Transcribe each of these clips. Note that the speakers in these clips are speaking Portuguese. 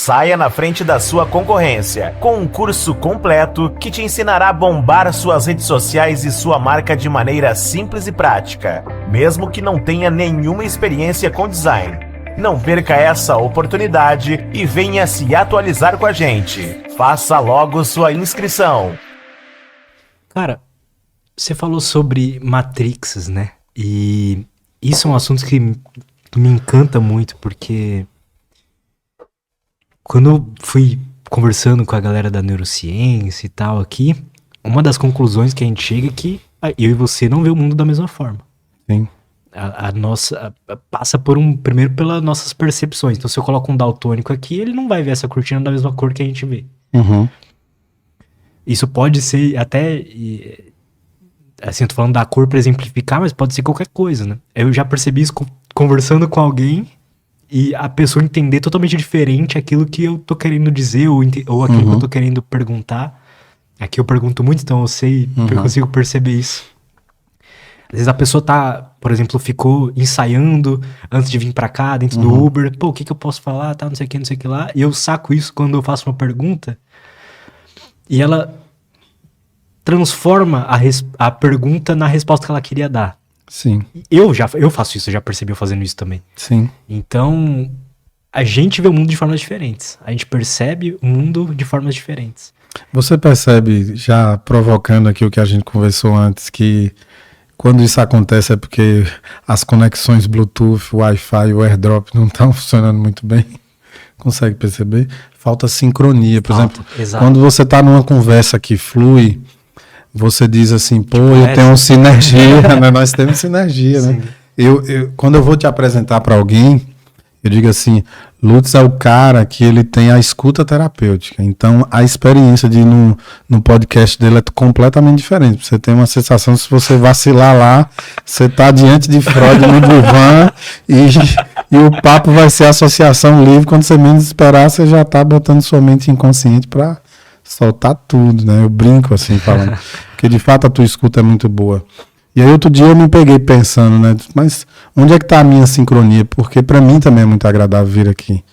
saia na frente da sua concorrência com um curso completo que te ensinará a bombar suas redes sociais e sua marca de maneira simples e prática, mesmo que não tenha nenhuma experiência com design. Não perca essa oportunidade e venha se atualizar com a gente. Faça logo sua inscrição. Cara, você falou sobre Matrixes, né? E isso é um assunto que me encanta muito, porque quando eu fui conversando com a galera da neurociência e tal aqui, uma das conclusões que a gente chega é que eu e você não vê o mundo da mesma forma. Sim. A nossa passa primeiro pelas nossas percepções. Então, se eu coloco um daltônico aqui, ele não vai ver essa cortina da mesma cor que a gente vê. Uhum. Isso pode ser até, assim, eu tô falando da cor para exemplificar, mas pode ser qualquer coisa, né? Eu já percebi isso conversando com alguém e a pessoa entender totalmente diferente aquilo que eu tô querendo dizer ou aquilo que eu tô querendo perguntar. Aqui eu pergunto muito, então eu sei, eu consigo perceber isso. Às vezes a pessoa tá, por exemplo, ficou ensaiando antes de vir pra cá, dentro do Uber. Pô, o que eu posso falar, tá, não sei o que lá. E eu saco isso quando eu faço uma pergunta e ela transforma a pergunta na resposta que ela queria dar. Sim. Eu faço isso, eu já percebi eu fazendo isso também. Sim. Então, a gente vê o mundo de formas diferentes. A gente percebe o mundo de formas diferentes. Você percebe, já provocando aqui o que a gente conversou antes, que quando isso acontece é porque as conexões Bluetooth, Wi-Fi e o AirDrop não estão funcionando muito bem? Consegue perceber? Falta sincronia. Por exemplo, exato. Quando você está numa conversa que flui, você diz assim, pô, eu tenho sinergia, né? Nós temos sinergia, né? Quando eu vou te apresentar para alguém, eu digo assim, Lutz é o cara que ele tem a escuta terapêutica. Então, a experiência de ir no podcast dele é completamente diferente. Você tem uma sensação, se você vacilar lá, você tá diante de Freud no divã e o papo vai ser associação livre. Quando você menos esperar, você já tá botando sua mente inconsciente para soltar tudo, né? Eu brinco assim, falando. Porque, de fato, a tua escuta é muito boa. E aí outro dia eu me peguei pensando, né? Mas onde é que está a minha sincronia? Porque para mim também é muito agradável vir aqui.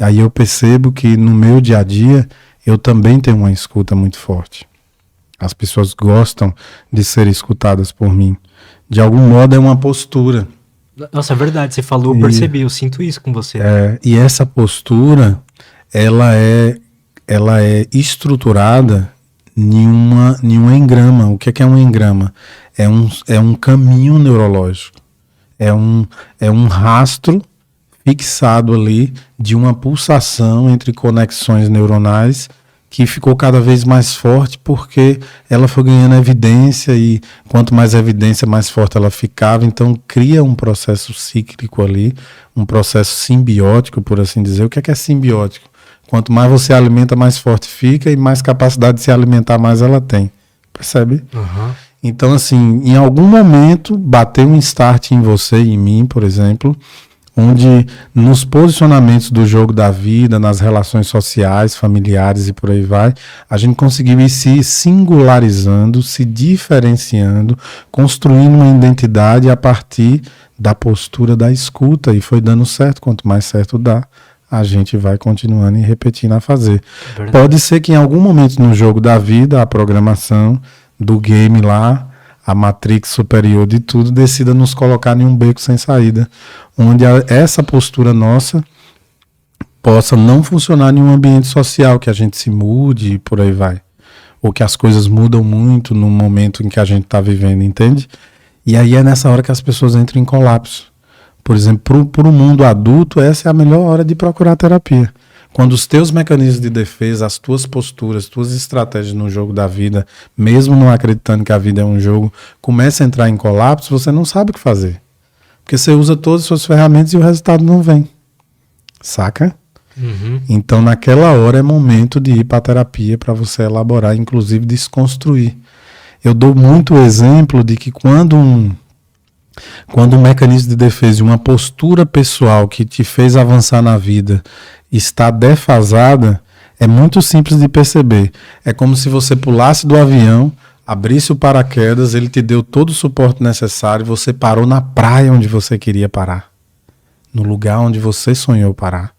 E aí eu percebo que no meu dia a dia eu também tenho uma escuta muito forte. As pessoas gostam de ser escutadas por mim. De algum modo é uma postura. Nossa, é verdade, você falou, eu percebi, eu sinto isso com você. E essa postura, ela é estruturada em um engrama. O que é um engrama? É um caminho neurológico. É um rastro fixado ali de uma pulsação entre conexões neuronais que ficou cada vez mais forte porque ela foi ganhando evidência e quanto mais evidência, mais forte ela ficava. Então cria um processo cíclico ali, um processo simbiótico, por assim dizer. O que é simbiótico? Quanto mais você alimenta, mais forte fica e mais capacidade de se alimentar, mais ela tem. Percebe? Então, assim, em algum momento bateu um start em você e em mim, por exemplo, onde nos posicionamentos do jogo da vida, nas relações sociais, familiares e por aí vai, a gente conseguiu ir se singularizando, se diferenciando, construindo uma identidade a partir da postura da escuta, e foi dando certo. Quanto mais certo dá, a gente vai continuando e repetindo a fazer. Pode ser que em algum momento no jogo da vida, a programação do game lá, a matrix superior de tudo, decida nos colocar em um beco sem saída, onde essa postura nossa possa não funcionar em um ambiente social, que a gente se mude e por aí vai. Ou que as coisas mudam muito no momento em que a gente está vivendo, entende? E aí é nessa hora que as pessoas entram em colapso. Por exemplo, para o mundo adulto, essa é a melhor hora de procurar terapia. Quando os teus mecanismos de defesa, as tuas posturas, as tuas estratégias no jogo da vida, mesmo não acreditando que a vida é um jogo, começam a entrar em colapso, você não sabe o que fazer. Porque você usa todas as suas ferramentas e o resultado não vem. Saca? Então, naquela hora é momento de ir para a terapia para você elaborar, inclusive desconstruir. Eu dou muito o exemplo de que quando um mecanismo de defesa e uma postura pessoal que te fez avançar na vida está defasada, é muito simples de perceber. É como se você pulasse do avião, abrisse o paraquedas, ele te deu todo o suporte necessário e você parou na praia onde você queria parar. No lugar onde você sonhou parar.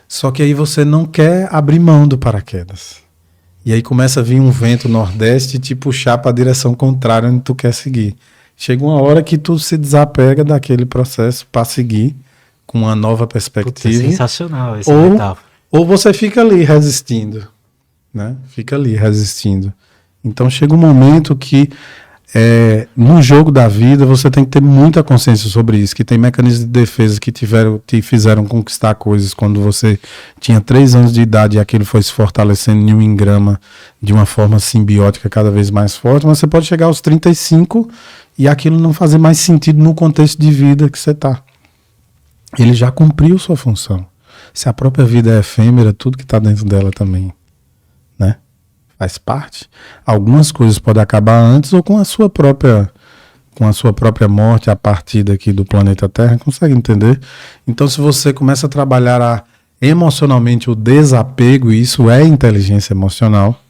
Só que aí você não quer abrir mão do paraquedas. E aí começa a vir um vento nordeste e te puxar para a direção contrária onde tu quer seguir. Chega uma hora que tu se desapega daquele processo para seguir com uma nova Putz, é perspectiva. sensacional essa metáfora. Ou você fica ali resistindo, né? Fica ali resistindo. Então chega um momento que no jogo da vida você tem que ter muita consciência sobre isso, que tem mecanismos de defesa que te fizeram conquistar coisas quando você tinha 3 anos de idade e aquilo foi se fortalecendo em um engrama de uma forma simbiótica cada vez mais forte, mas você pode chegar aos 35 e aquilo não fazer mais sentido no contexto de vida que você está. Ele já cumpriu sua função. Se a própria vida é efêmera, tudo que está dentro dela também, né? Faz parte. Algumas coisas podem acabar antes ou com a sua própria morte a partir daqui do planeta Terra, consegue entender? Então, se você começa a trabalhar emocionalmente o desapego, e isso é inteligência emocional,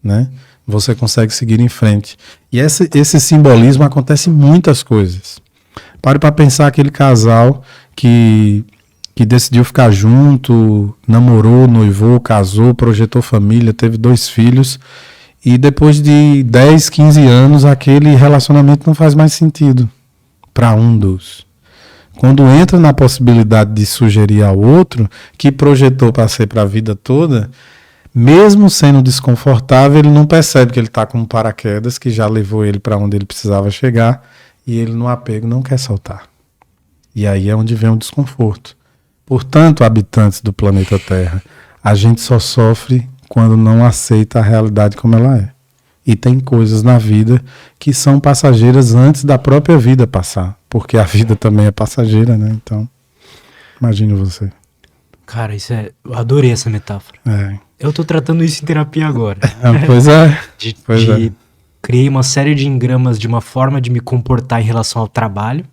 né? Você consegue seguir em frente. E esse simbolismo acontece em muitas coisas. Pare para pensar aquele casal que decidiu ficar junto, namorou, noivou, casou, projetou família, teve 2 filhos, e depois de 10, 15 anos, aquele relacionamento não faz mais sentido para um dos. Quando entra na possibilidade de sugerir ao outro, que projetou para ser para a vida toda, mesmo sendo desconfortável, ele não percebe que ele está com um paraquedas que já levou ele para onde ele precisava chegar, e ele no apego não quer soltar. E aí é onde vem o desconforto. Portanto, habitantes do planeta Terra, a gente só sofre quando não aceita a realidade como ela é. E tem coisas na vida que são passageiras antes da própria vida passar. Porque a vida também é passageira, né? Então, imagine você. Cara, eu adorei essa metáfora. Eu tô tratando isso em terapia agora. Pois é. Criei uma série de engramas de uma forma de me comportar em relação ao trabalho,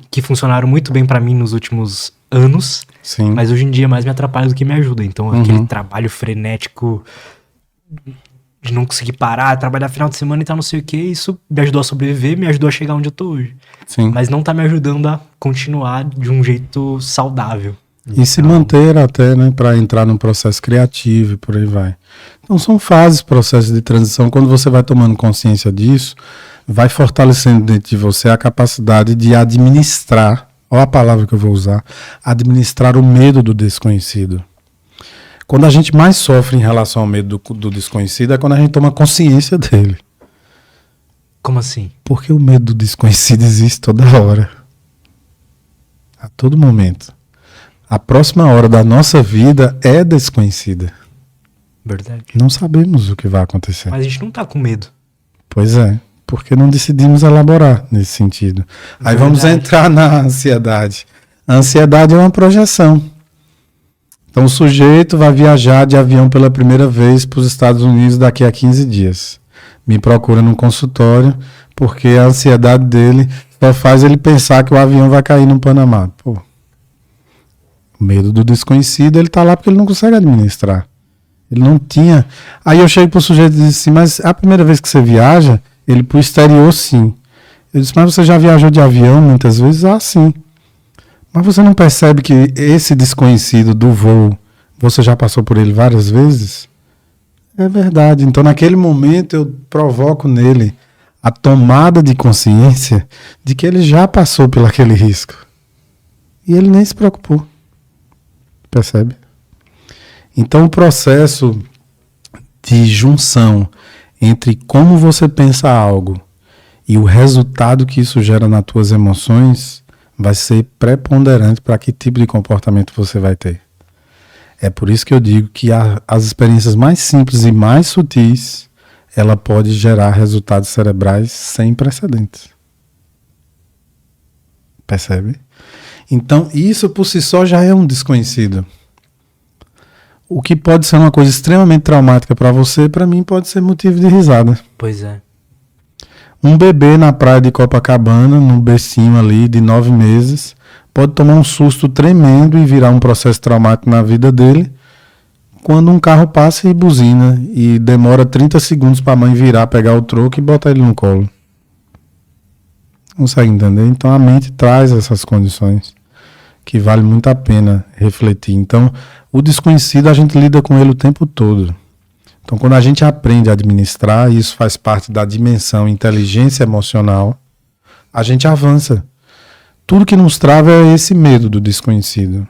que funcionaram muito bem pra mim nos últimos anos, Sim. Mas hoje em dia mais me atrapalha do que me ajuda. Então aquele trabalho frenético de não conseguir parar, trabalhar final de semana e tal, não sei o que, isso me ajudou a sobreviver, me ajudou a chegar onde eu tô hoje. Sim. Mas não tá me ajudando a continuar de um jeito saudável. E se manter até, né, para entrar num processo criativo e por aí vai. Então são fases, processos de transição. Quando você vai tomando consciência disso, vai fortalecendo dentro de você a capacidade de administrar, olha a palavra que eu vou usar, administrar o medo do desconhecido. Quando a gente mais sofre em relação ao medo do desconhecido é quando a gente toma consciência dele. Como assim? Porque o medo do desconhecido existe toda hora. A todo momento. A próxima hora da nossa vida é desconhecida. Verdade. Não sabemos o que vai acontecer. Mas a gente não tá com medo. Pois é, porque não decidimos elaborar nesse sentido. Aí vamos entrar na ansiedade. A ansiedade é uma projeção. Então o sujeito vai viajar de avião pela primeira vez para os Estados Unidos daqui a 15 dias. Me procura num consultório porque a ansiedade dele só faz ele pensar que o avião vai cair no Panamá. Pô, o medo do desconhecido, ele tá lá porque ele não consegue administrar. Ele não tinha. Aí eu chego pro sujeito e disse assim, mas é a primeira vez que você viaja? Ele pro exterior, sim. Eu disse, mas você já viajou de avião muitas vezes? Ah, sim. Mas você não percebe que esse desconhecido do voo, você já passou por ele várias vezes? É verdade. Então, naquele momento, eu provoco nele a tomada de consciência de que ele já passou por aquele risco. E ele nem se preocupou. Percebe? Então, o processo de junção entre como você pensa algo e o resultado que isso gera nas tuas emoções vai ser preponderante para que tipo de comportamento você vai ter. É por isso que eu digo que as experiências mais simples e mais sutis, ela pode gerar resultados cerebrais sem precedentes. Percebe? Então, isso por si só já é um desconhecido. O que pode ser uma coisa extremamente traumática para você, para mim pode ser motivo de risada. Pois é. Um bebê na praia de Copacabana, num bercinho ali de 9 meses, pode tomar um susto tremendo e virar um processo traumático na vida dele, quando um carro passa e buzina, e demora 30 segundos para a mãe virar, pegar o troco e botar ele no colo. Consegue entender? Então a mente traz essas condições que vale muito a pena refletir. Então, O desconhecido, a gente lida com ele o tempo todo. Então, quando a gente aprende a administrar, e isso faz parte da dimensão inteligência emocional, a gente avança. Tudo que nos trava é esse medo do desconhecido.